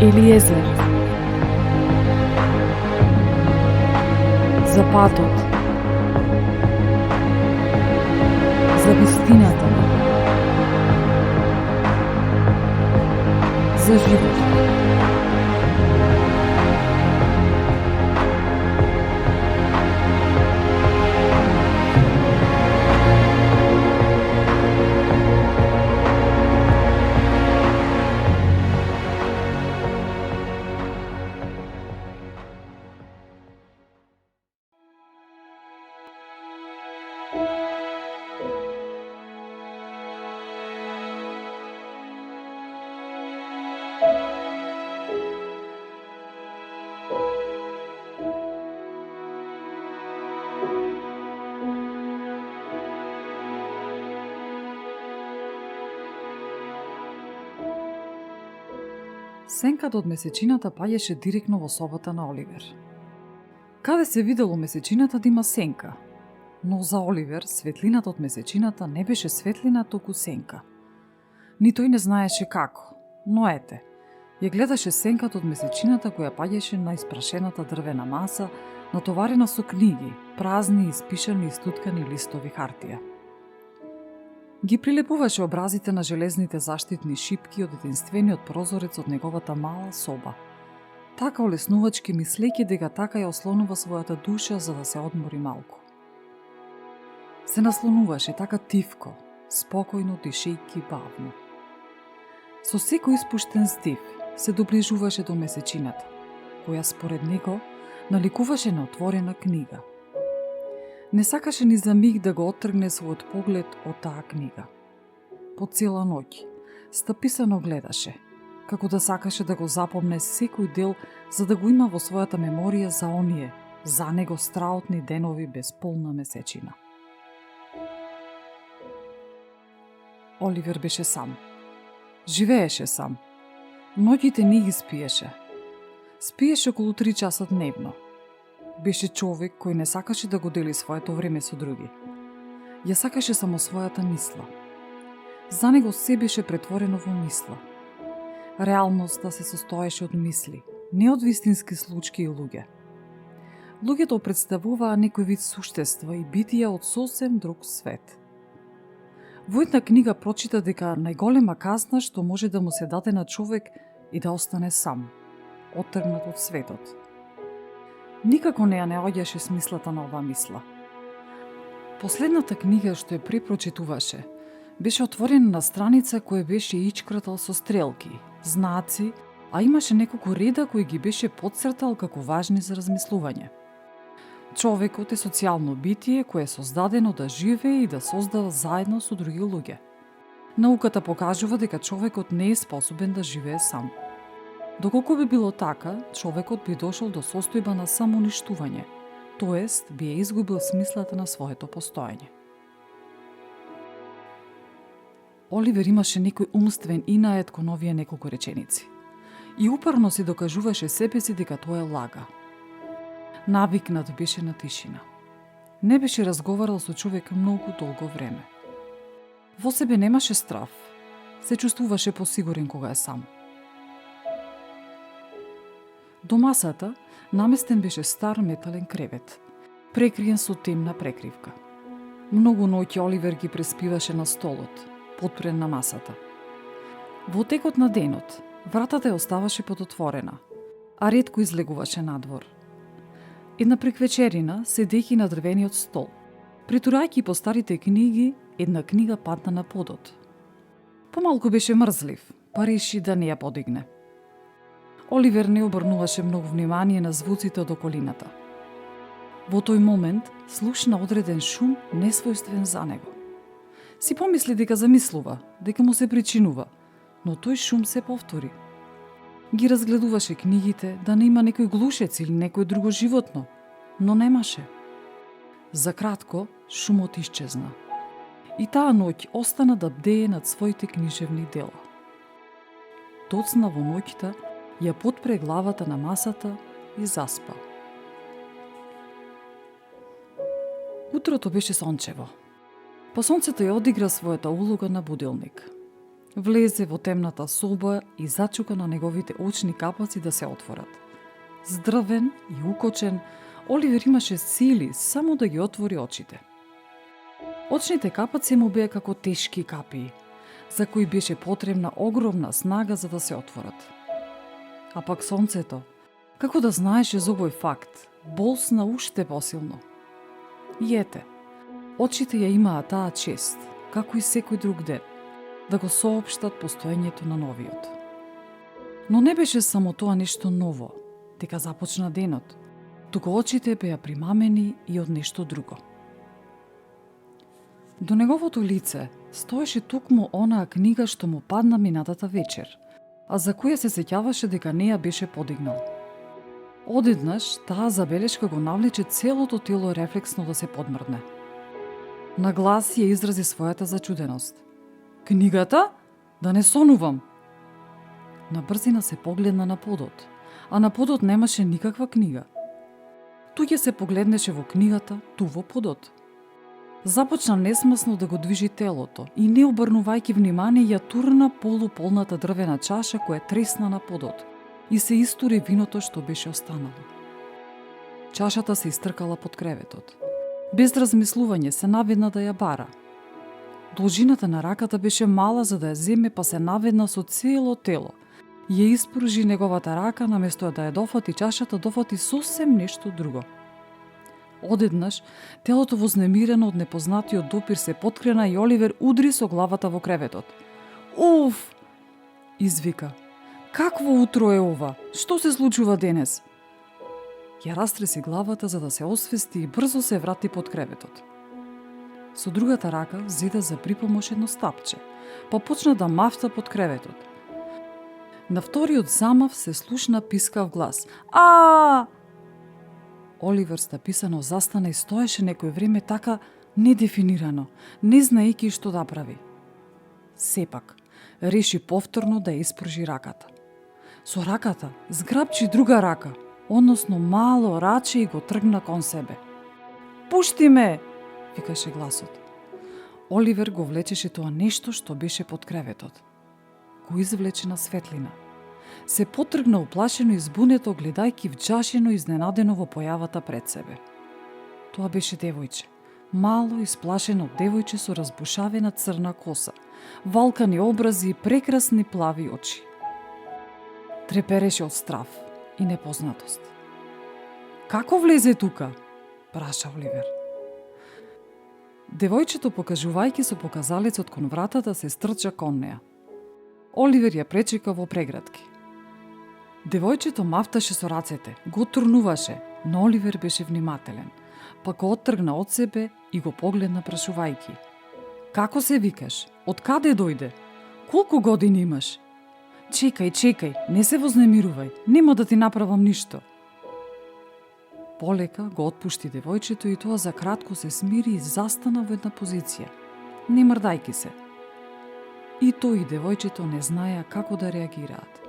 Елиезер. За патот. За вистината. За живот. Сенката од месечината паѓаше директно во собата на Оливер. Каде се видело месечината да има сенка? Но за Оливер светлината од месечината не беше светлина, туку сенка. Ни тој не знаеше како, но ете, ја гледаше сенката од месечината која паѓаше на испрашената дрвена маса, натоварена со книги, празни, испишани и стуткани листови хартија. Ги прилепуваше образите на железните заштитни шипки од единствениот прозорец од неговата мала соба. Така олеснувачки мислејќи дека така ја ослонува својата душа за да се одмори малку. Се наслонуваше така тивко, спокојно дишејќи бавно. Со секој испуштен здив се доближуваше до месечината, која според него наликуваше на отворена книга. Не сакаше ни за миг да го оттргне својот поглед од таа книга. По цела ноќ, стаписано гледаше, како да сакаше да го запомне секој дел за да го има во својата меморија за оние, за него страотни денови без полна месечина. Оливер беше сам. Живееше сам. Ноќите не ги спиеше. Спиеше околу 3 часа дневно. Беше човек кој не сакаше да го дели своето време со други. Ја сакаше само својата мисла. За него се беше претворено во мисла. Реалноста се состоеше од мисли, не од вистински случаи и луѓе. Луѓето представуваа некој вид суштества и битија од сосем друг свет. Во една книга прочита дека најголема казна што може да му се даде на човек и да остане сам, оттргнат од светот. Никако не ја наоѓаше смислата на оваа мисла. Последната книга што ја препрочитуваше беше отворена на страница која беше ичкратал со стрелки, знаци, а имаше неколку реда кои ги беше потцртал како важни за размислување. Човекот е социјално битие кое е создадено да живее и да создава заедно со други луѓе. Науката покажува дека човекот не е способен да живее сам. Доколку би било така, човекот би дошол до состојба на самоуништување, тоест би ја изгубил смислата на своето постоење. Оливер имаше некој умствен инаед кон овие неколку реченици и упорно си докажуваше себе си дека тоа е лага. Навикнат беше на тишина. Не беше разговарал со човек многу долго време. Во себе немаше страв, се чувствуваше посигурен кога е сам. До масата наместен беше стар метален кревет, прекриен со темна прекривка. Многу ноќи Оливер ги преспиваше на столот, потпрен на масата. Во текот на денот, вратата ја оставаше подотворена, а ретко излегуваше надвор. Една преквечерина, седејќи на дрвениот стол, притурајќи по старите книги, една книга падна на подот. Помалку беше мрзлив, па реши да не ја подигне. Оливер не обрнуваше многу внимание на звуците од околината. Во тој момент слушна одреден шум несвојствен за него. Си помисли дека замислува, дека му се причинува, но тој шум се повтори. Ги разгледуваше книгите да не има некој глушец или некој друго животно, но немаше. За кратко, шумот исчезна. И таа ноќ остана да бдее над своите книжевни дела. Доцна во ноќта ја потпре главата на масата и заспа. Утрото беше сончево. Па сонцето ја одигра својата улога на будилник. Влезе во темната соба и зачука на неговите очни капаци да се отворат. Здрвен и укочен, Оливер имаше сили само да ги отвори очите. Очните капаци му беа како тешки капии, за кои беше потребна огромна снага за да се отворат. А пак сонцето, како да знаеше за овој факт, болсна уште посилно. И ете, очите ја имаа таа чест, како и секој друг ден, да го соопштат постоењето на новиот. Но не беше само тоа нешто ново, дека започна денот, туку очите беа примамени и од нешто друго. До неговото лице стоеше токму онаа книга што му падна минатата вечер, а за која се сеќаваше дека не ја беше подигнал. Одеднаш таа забелешка го навлече целото тело рефлексно да се подмрдне. На глас ја изрази својата зачуденост. Книгата? Да не сонувам! На брзина се погледна на подот, а на подот немаше никаква книга. Туѓе се погледнеше во книгата, ту во подот. Започна несмасно да го движи телото и не обрнувајќи внимание ја турна полуполната дрвена чаша која тресна на подот и се истури виното што беше останало. Чашата се истркала под креветот. Без размислување се наведна да ја бара. Должината на раката беше мала за да ја земе, па се наведна со цело тело. Ја испружи неговата рака, наместо да ја дофати чашата, дофати сосем нешто друго. Одеднаш, телото вознемирено од непознатиот допир се поткрена и Оливер удри со главата во креветот. Уф! Извика. Какво утро е ова? Што се случува денес? Ја растреси главата за да се освести и брзо се врати под креветот. Со другата рака зеде за припомош едно стапче, па почна да мавта под креветот. На вториот замав се слушна пискав глас. А! Оливер стаписано застана и стоеше некој време така недефинирано, не знаејќи што да прави. Сепак, реши повторно да ја испружи раката. Со раката зграбчи друга рака, односно мало раче и го тргна кон себе. Пушти ме! Викаше гласот. Оливер го влечеше тоа нешто што беше под креветот. Го извлече на светлина. Се потргна уплашено и збунето, гледајќи вџашено и изненадено во појавата пред себе. Тоа беше девојче. Мало, исплашено девојче со разбушавена црна коса, валкани образи и прекрасни плави очи. Трепереше од страв и непознатост. Како влезе тука? Праша Оливер. Девојчето, покажувајќи со показалецот кон вратата, се стрча кон неа. Оливер ја пречека во прегратки. Девојчето мавташе со рацете, го турнуваше, но Оливер беше внимателен, па го оттргна од себе и го погледна прашувајќи. Како се викаш? Од каде дојде? Колку години имаш? Чекај, не се вознемирувај, нема да ти направам ништо. Полека го отпушти девојчето и тоа за кратко се смири и застана во една позиција, не мрдајки се. И тој и девојчето не знаеа како да реагираат.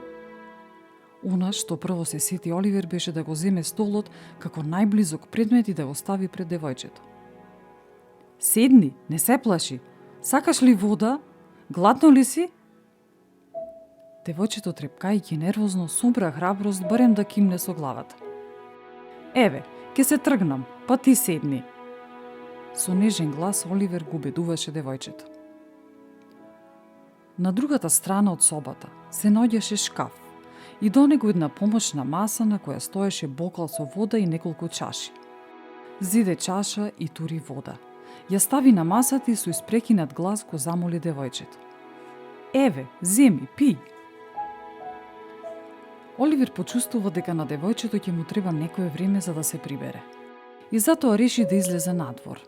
Она што прво се сети Оливер беше да го земе столот како најблизок предмет и да го стави пред девојчето. Седни, не се плаши. Сакаш ли вода? Гладно ли си? Девојчето трепкајќи нервозно собра храброст барем да кимне со главата. Еве, ке се тргнам, па ти седни. Со нежен глас Оливер го убедуваше девојчето. На другата страна од собата се наоѓаше шкаф и до него една помошна маса на која стоеше бокал со вода и неколку чаши. Зиде чаша и тури вода. Ја стави на масата и со испрекинат глас го замоли девојчето. Еве, земи, пи. Оливер почувствува дека на девојчето ќе му треба некое време за да се прибере. И затоа реши да излезе надвор.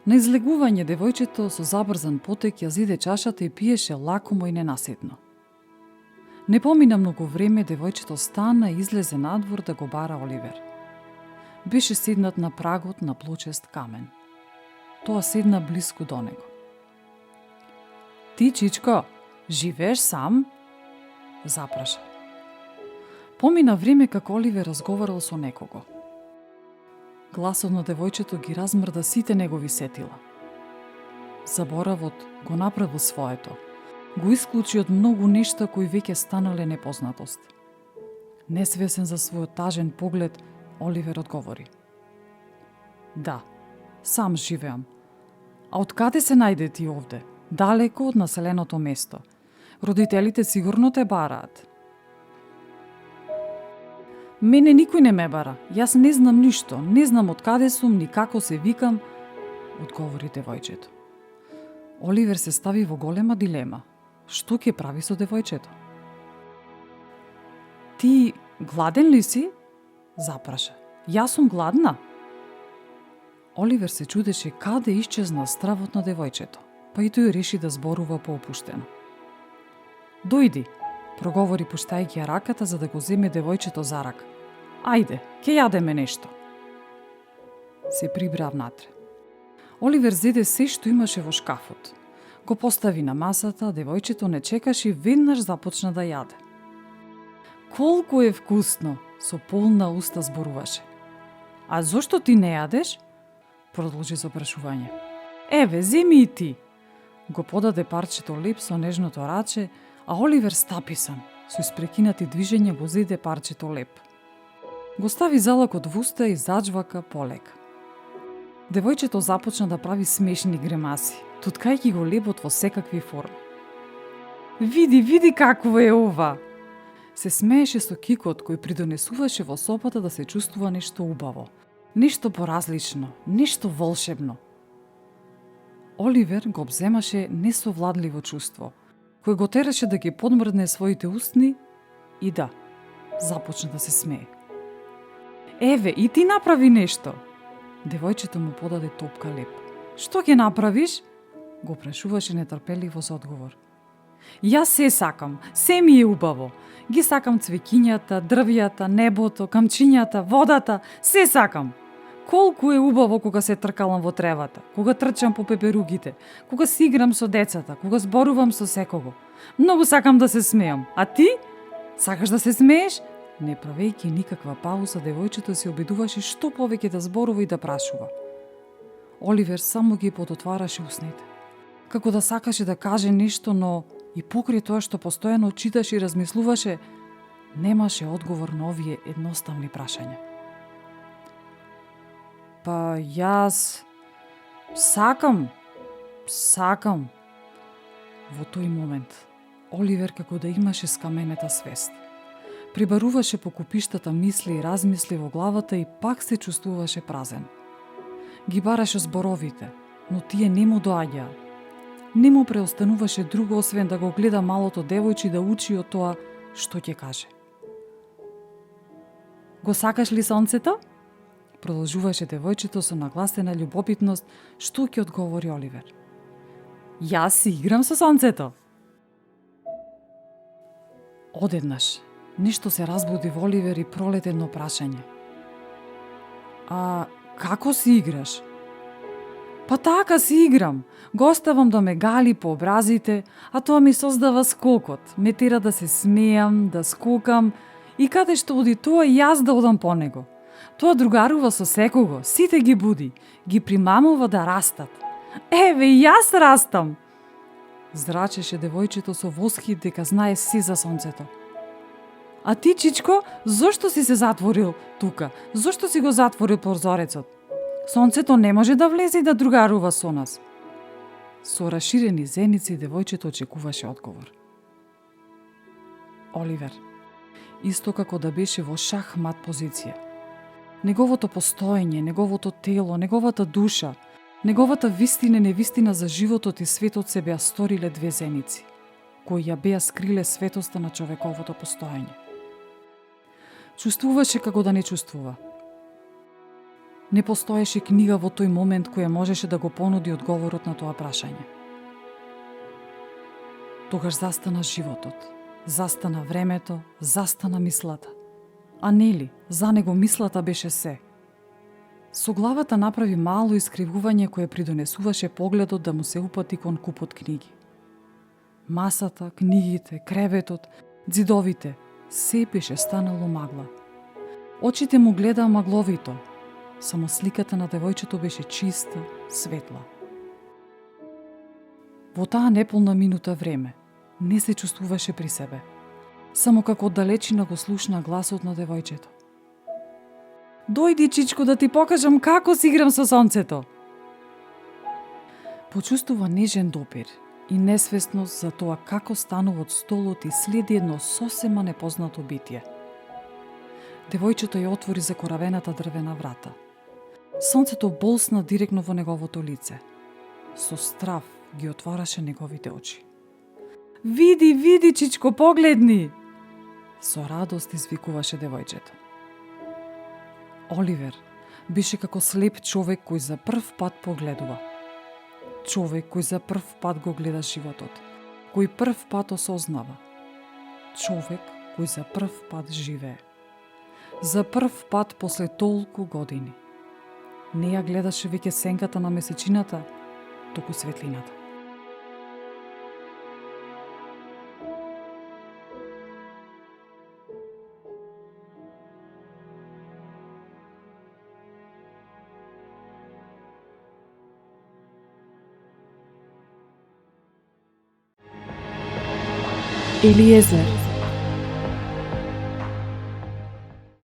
На излегување девојчето со забрзан потек ја зиде чашата и пиеше лакомо и ненаситно. Не помина многу време, девојчето стана и излезе надвор да го бара Оливер. Беше седнат на прагот на плочест камен. Тоа седна блиску до него. Ти, чичко, живееш сам? Запраша. Помина време како Оливер разговарал со некого. Гласот на девојчето ги размрда сите негови сетила. Заборавот го направил своето, го исклучи од многу нешта кои веќе станале непознатост. Несвесен за својот тажен поглед, Оливер одговори: Да, сам живеам. А од каде се најде ти овде, далеко од населеното место? Родителите сигурно те бараат. Мене никој не ме бара. Јас не знам ништо. Не знам од каде сум, ни како се викам, одговори девојчето. Оливер се стави во голема дилема. Што ќе прави со девојчето? Ти гладен ли си? Запраша. Јас сум гладна. Оливер се чудеше каде исчезна стравот на девојчето, па и тој реши да зборува поопуштено. Дојди, проговори пуштајќи ја раката за да го земе девојчето за рака. Ајде, ќе јадеме нешто. Се прибра внатре. Оливер зеде се што имаше во шкафот. Го постави на масата, девојчето не чекаше и веднаш започна да јаде. Колку е вкусно, со полна уста зборуваше. А зошто ти не јадеш? Продолжи со прашување. Еве, земи и ти. Го подаде парчето леп со нежното раче, а Оливер стаписан, со испрекинати движења го зеде парчето леп. Го стави залакот во уста и заџвака полека. Девојчето започна да прави смешни гремаси, туткајќи го лебот во секакви форми. Види, види какво е ова! Се смееше со кикот кој придонесуваше во сопата да се чувствува нешто убаво, нешто поразлично, нешто волшебно. Оливер го обземаше несовладливо чувство, кој го тераше да ги подмрдне своите устни и да, започна да се смее. Еве, и ти направи нешто! Девојчето му подаде топка леп. Што ќе направиш? Го прашуваше нетрпеливо за одговор. Јас се сакам, се ми е убаво. Ги сакам цвеќињата, дрвјата, небото, камчињата, водата, се сакам. Колку е убаво кога се тркалам во тревата, кога трчам по пеперугите, кога си играм со децата, кога зборувам со секого. Многу сакам да се смеам. А ти? Сакаш да се смееш? Не правејќи никаква пауза, девојчето се обидуваше што повеќе да зборува и да прашува. Оливер само ги подотвараше устните. Како да сакаше да каже нешто, но и покрај тоа што постојано читаше и размислуваше, немаше одговор на овие едноставни прашања. Па јас сакам. Во тој момент Оливер како да имаше скаменета свест. Прибаруваше по купиштата мисли и размисли во главата и пак се чувствуваше празен. Ги бараше зборовите, но тие не му доаѓаа. Не му преостануваше друго освен да го гледа малото девојче и да учи од тоа што ќе каже. Го сакаш ли сонцето? Продолжуваше девојчето со нагласена љубопитност, што ќе одговори Оливер. Јас си играм со сонцето. Одеднаш нешто се разбуди во Оливер и пролете едно прашање. А како си играш? Па така си играм. Го оставам да ме гали по образите, а тоа ми создава скокот. Ме тера да се смеам, да скокам и каде што оди тоа јас да одам по него. Тоа другарува со секого, сите ги буди, ги примамува да растат. Еве, јас растам! Зрачеше девојчето со восхит дека знае си за сонцето. А ти, чичко, зошто си се затворил тука? Зошто си го затворил прозорецот? Сонцето не може да влезе и да другарува со нас. Со расширени зеници девојчето очекуваше одговор. Оливер, исто како да беше во шахмат позиција. Неговото постоење, неговото тело, неговата душа, неговата вистина и невистина за животот и светот се беа сториле две зеници, кои ја беа скриле светоста на човековото постоење. Чувствуваше како да не чувствува. Не постоеше книга во тој момент која можеше да го понуди одговорот на тоа прашање. Тогаш застана животот, застана времето, застана мислата. А нели, за него мислата беше се. Со главата направи мало искривување кое придонесуваше погледот да му се упати кон купот книги. Масата, книгите, креветот, ѕидовите, се беше станало магла. Очите му гледаа магловито, само сликата на девојчето беше чиста, светла. Во таа неполна минута време, не се чувствуваше при себе. Само како од далечина го слушна гласот на девојчето. Дојди, чичко, да ти покажам како си играм со сонцето. Почувствува нежен допир и несвесност за тоа како станува од столот и следи едно сосема непознато битие. Девојчето ја отвори закоравената дрвена врата. Сонцето болсна директно во неговото лице. Со страв ги отвараше неговите очи. Види, види, чичко, погледни! Со радост извикуваше девојчето. Оливер беше како слеп човек кој за прв пат погледува. Човек кој за прв пат го гледа животот, кој прв пат осознава. Човек кој за прв пат живее. За прв пат после толку години. Не ја гледаше веќе сенката на месечината, туку светлината. Елиезер